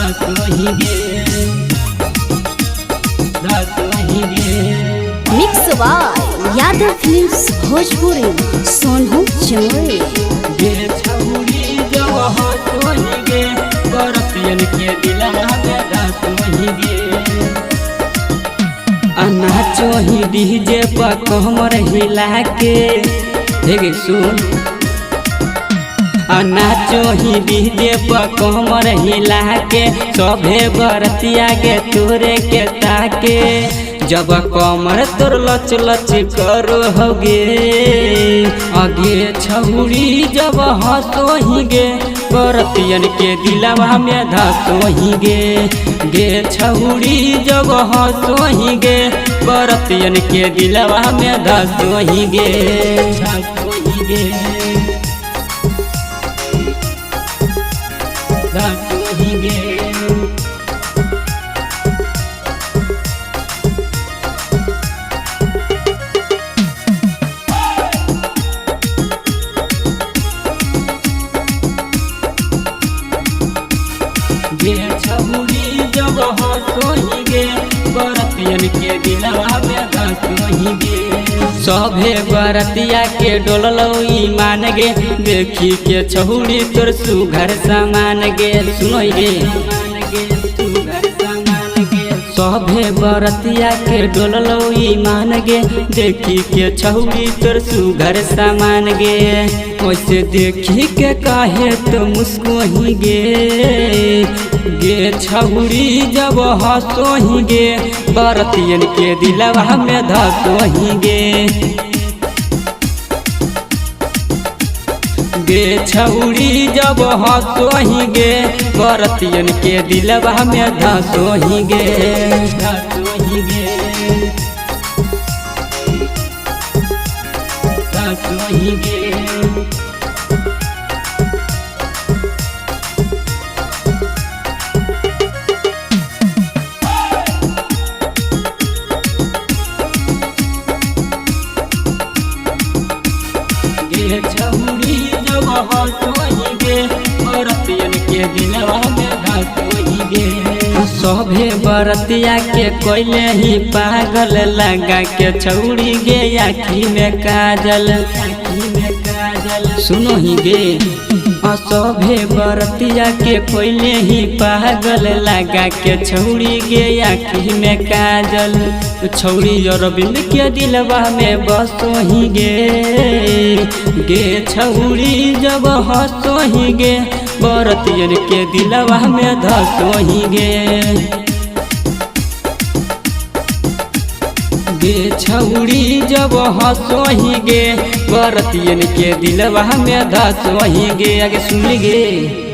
धसोही गे धसोही गे। Mix by Yadav films Bhojpuri Sonu Chamoli. गे छौरी जब हसोही गे बरतियन के दिलवा में धसोही गे। नाचोही डीजे पर कमर हिला के हे गे सुन। नाचोही डीजे पर कमर हिला के सभे बरतिया गे तोरे के ताके। जब कमर तोर लच लच करो होगे आगे छौरी जब हसोही गे बरतियन के दिलवा में धसोही गे। गे छौरी जब हसोही गे बरतियन के दिलवा में धसोही गे धसोही गे धसोही गे। गे छौरी जब हसोही गे बरतियन के दिलवा में धसोही गे। सभे बरतिया के डोललो ईमान गे देखी के छौरी तोर सुघर सामान गे। सुनो गे सभे बरतिया के डोललो ईमान गे देखी के छौरी तोर सुघर सामान गे। वैसे देखी के काहे तो मुस्कोही गे। गे छौरी जब हसोही गे बरतियन के दिलवा में धसोही गे। गे छौरी जब हसोही गे बरतियन के दिलवा में धसोही गे धसोही गे धसोही गे। गे छौरी जब हसोही गे बरतियन के दिलवा में धसोही गे। सभे बरतिया के कोइले ही पागल लगा के छौरी गे आँखी में काजल आँखी में काजल। सुनो ही गे सभे बरतिया के कोइले ही पागल लगा के छौरी गे आँखी में काजल। छौरी अरविंद के दिलवा में बसोही गे। गे छौरी जब हसोही गे बरतियन के दिलवा में धसोही गे। गे छौरी जब हसोही गे बरतियन के दिलवा में धसोही गे। आगे सुन गे।